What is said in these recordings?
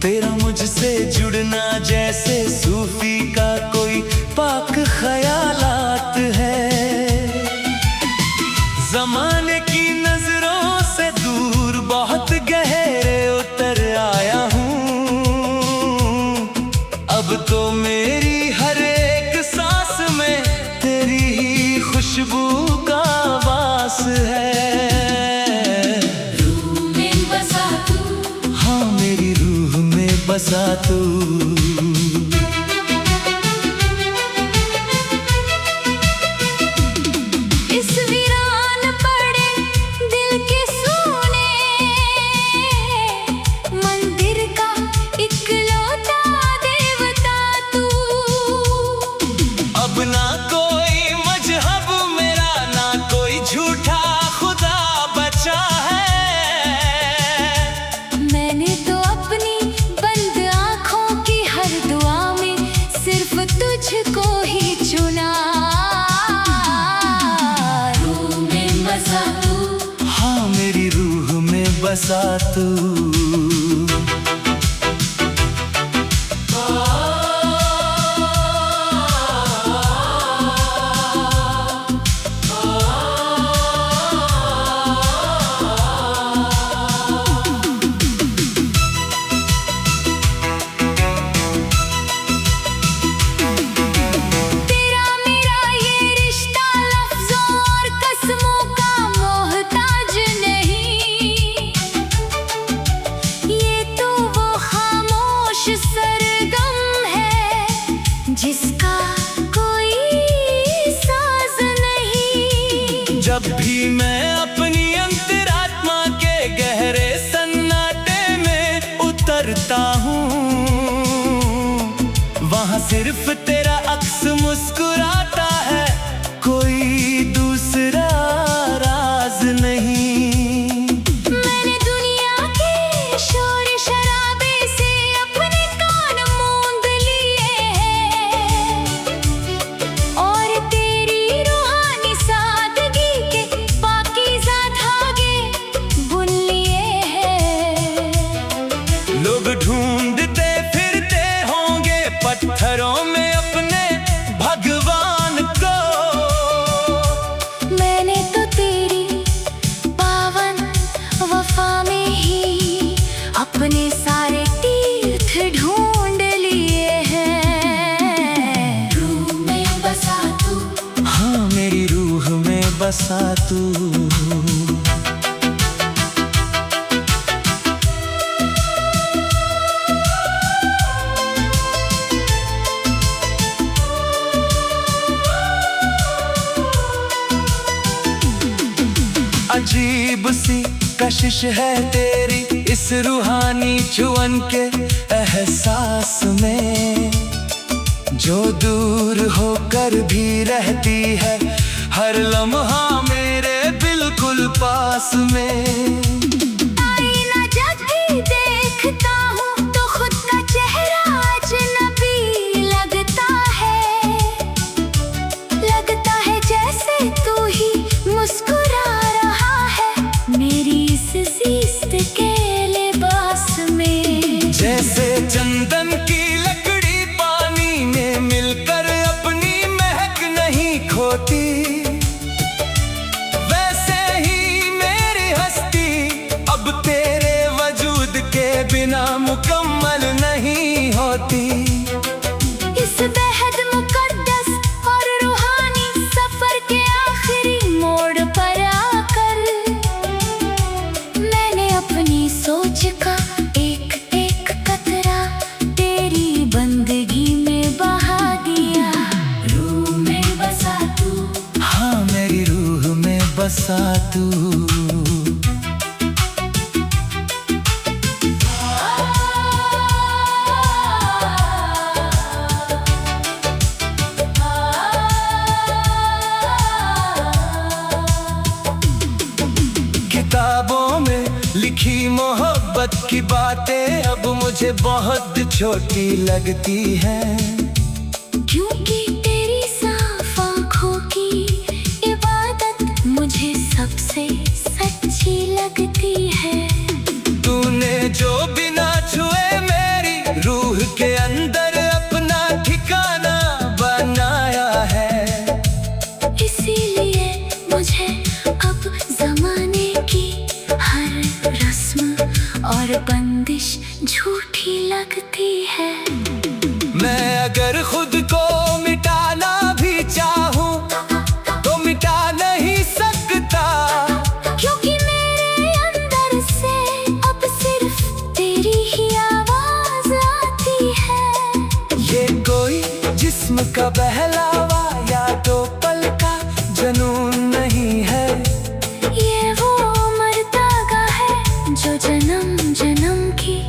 तेरा मुझसे जुड़ना जैसे सूफी का कोई पाक ख्यालात है। जमाने की नजरों से दूर बहुत गहरे उतर आया हूँ। अब तो मेरी हर एक सांस में तेरी ही खुशबू का वास है। बसा तू। इस वीरान पड़े दिल के सोने मंदिर का इकलौता देवता तू। अब ना कोई मजहब मेरा, ना कोई झूठा खुदा बचा है। मैंने तो अपनी तुझको ही चुना। रूह में बसा तू। हाँ मेरी रूह में बसा तू। जिसका कोई साज नहीं। जब भी मैं अपनी अंतरात्मा के गहरे सन्नाटे में उतरता हूँ, वहाँ सिर्फ तेरा अक्स मुस्कुराता है, कोई दूसरा राज नहीं। लोग ढूंढते फिरते होंगे पत्थरों में अपने भगवान को। मैंने तो तेरी पावन वफा में ही अपने सारे तीर्थ ढूंढ लिए हैं। रूह में बसा तू। हाँ मेरी रूह में बसा तू। अजीब सी कशिश है तेरी इस रूहानी चुअन के एहसास में, जो दूर होकर भी रहती है हर लम्हा मेरे बिल्कुल पास में। आईना जब भी देखता हूँ तो खुद का चेहरा अजनबी लगता है जैसे तू ही मुस्कुरा मेरी इस ज़िस्त के लिबास में। जैसे चंदन की लकड़ी पानी में मिलकर अपनी महक नहीं खोती, वैसे ही मेरी हस्ती अब तेरे वजूद के बिना मुकम्मल नहीं होती। इस बेहद मुकद्दस और रूहानी सफर के आखिरी मोड़ पर आकर मैंने अपनी सोच का एक एक कतरा तेरी बंदगी में बहा दिया। रूह में बसा तू। हाँ मेरी रूह में बसा तू। किताबों में लिखी मोहब्बत की बातें अब मुझे बहुत छोटी लगती हैं, क्योंकि तेरी साफ आँखों की इबादत मुझे सबसे सच्ची लगती है। तूने जो बिना छुए मेरे मीठी लगती है। मैं अगर खुद को मिटाना भी चाहूं तो मिटा नहीं सकता, क्योंकि मेरे अंदर से अब सिर्फ तेरी ही आवाज आती है। ये कोई जिस्म का बहलावा या दो पल का जुनून नहीं है, ये वो मर्दागा है जो जन्म जन्म की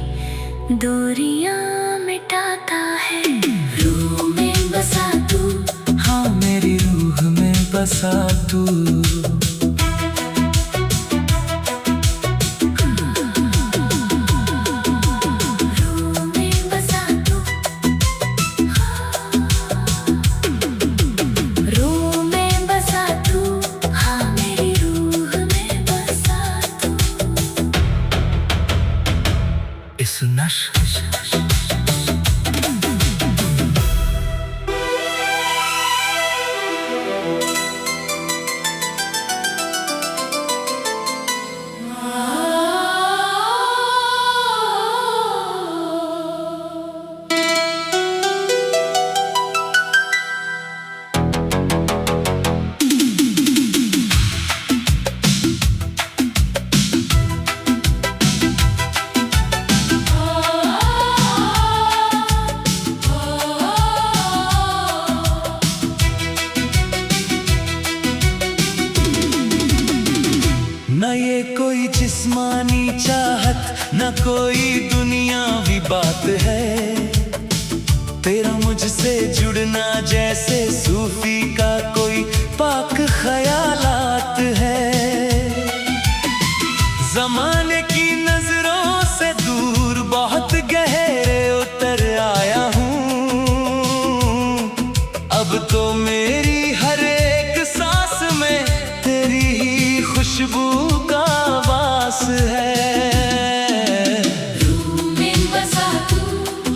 दूरियां मिटाता है। रूह में बसा तू, हाँ मेरी रूह में बसा तू। रूह में बसा तू, रूह में बसा तू, हाँ मेरी रूह में बसा तू। इस नशे न ये कोई जिस्मानी चाहत, न कोई दुनियावी बात है। तेरा मुझसे जुड़ना जैसे सूफी का कोई पाक ख्यालात है। जमाने की नजरों से दूर बहुत गहरे उतर आया हूँ। अब तो मेरी हर एक सांस में तेरी ही खुशबू का वास है। रूह में बसा तू,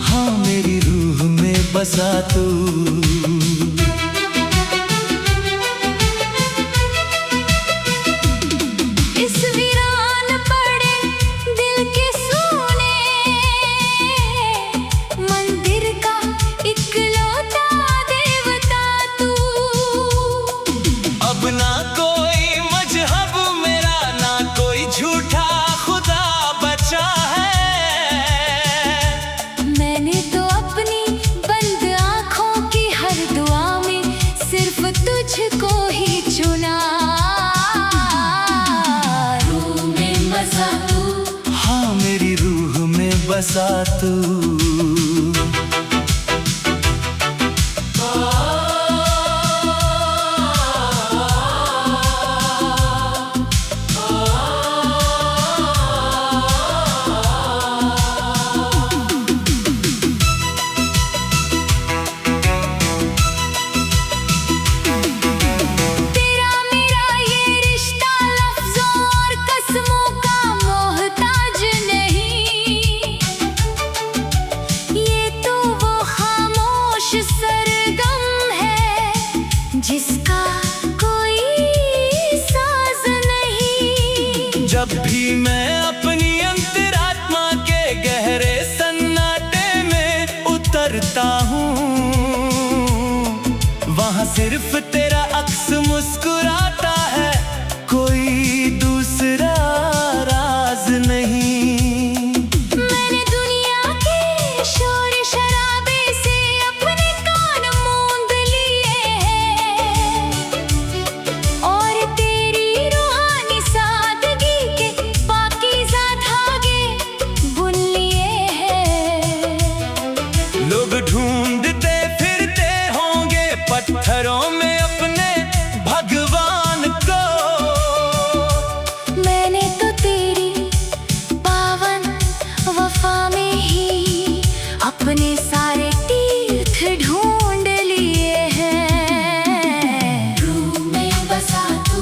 हाँ मेरी रूह में बसा तू। इस वीरान पड़े दिल के सोने मंदिर का इकलौता देवता तू। अब ना कोई मजहब मेरा, ना कोई झूठा खुदा बचा है। मैंने तो अपनी बंद आँखों की हर दुआ में सिर्फ तुझको ही चुना। रूह में बसा तू, हाँ मेरी रूह में बसा तू। तेरा मेरा ये रिश्ता लफ्जों और कसमों का मोहताज नहीं। ये तो वो खामोश सरगम है जिसका कोई साज नहीं। जब भी मैं अपनी अंतरात्मा के गहरे सन्नाटे में उतरता हूँ, वहाँ सिर्फ तेरा अक्स मुस्कुराता है, कोई दूसरा राज नहीं। मैंने दुनिया के शोर शराबे से अपने कान मूंद लिए हैं और तेरी रूहानी सादगी के पाकीज़ा धागे बुन लिए हैं। लोग ढूंढते फिरते होंगे पत्थरों में अपने भगवान को। मैंने तो तेरी पावन वफा में ही अपने सारे तीर्थ ढूंढ लिए हैं। रूह में बसा तू,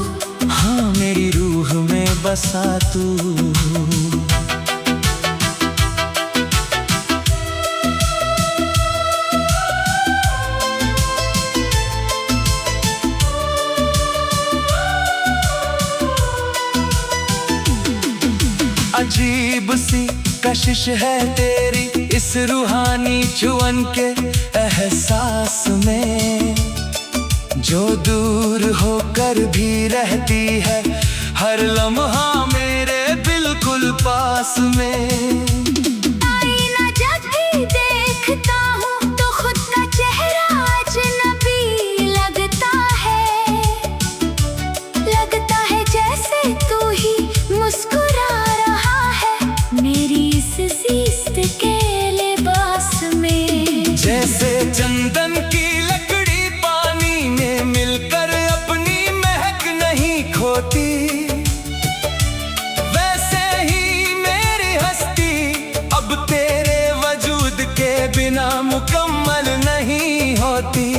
हाँ मेरी रूह में बसा तू। अजीब सी कशिश है तेरी रूहानी छुअन के एहसास में, जो दूर होकर भी रहती है हर लम्हा मेरे बिल्कुल पास में। आईना जब भी देखता हूँ तो खुद का चेहरा अजनबी लगता है जैसे तू ही मुस्कुरा रहा है मेरी इस ज़िस्त के लिबास में। जैसे चंदन की लकड़ी पानी में मिलकर अपनी महक नहीं खोती, वैसे ही मेरी हस्ती अब तेरे वजूद के बिना मुकम्मल नहीं होती।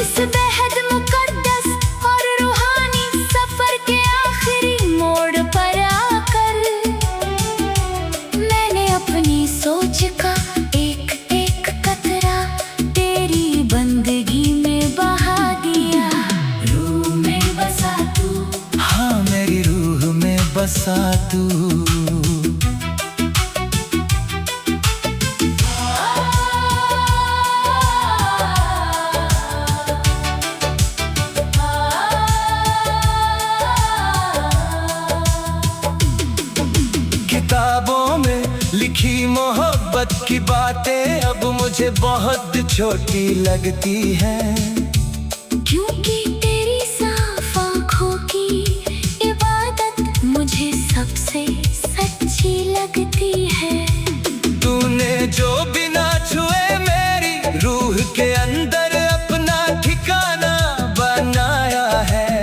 इस बेहद मुकद्दस और रूहानी सफर के आखिरी मोड़ पर आकर मैंने अपनी सोच का एक एक कतरा तेरी बंदगी में बहा दिया। रूह में बसा तू, हाँ मेरी रूह में बसा तू। किताबों में लिखी मोहब्बत की बातें अब मुझे बहुत छोटी लगती हैं, क्योंकि तेरी साफ आँखों की इबादत मुझे सबसे सच्ची लगती है। तूने जो बिना छुए मेरी रूह के अंदर अपना ठिकाना बनाया है,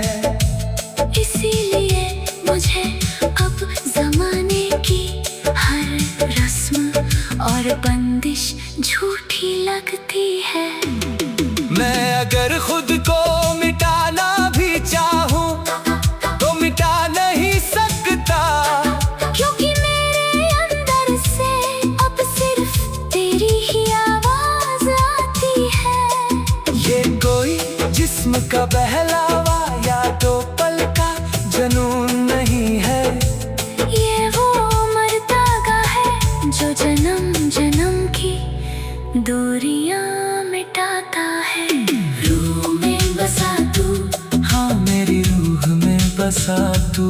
इसीलिए मुझे अब ज़माने की हर रस्म और बंदिश झूठी लगती है। मैं अगर खुद को मिटाना भी चाहूँ तो मिटा नहीं सकता, क्योंकि मेरे अंदर से अब सिर्फ तेरी ही आवाज आती है। ये कोई जिस्म का बहलावा या दो पल का जुनून नहीं है, ये वो मर्तगा है जो जन्म जन्म की दूरियां मिटाता है। रूह में बसा तू, हाँ मेरी रूह में बसा तू।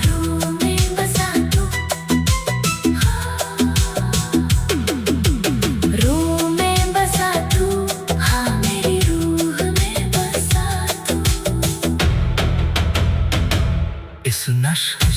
रूह में बसा तू, रूह में बसा तू, हाँ मेरी रूह में बसा तू। इस नशे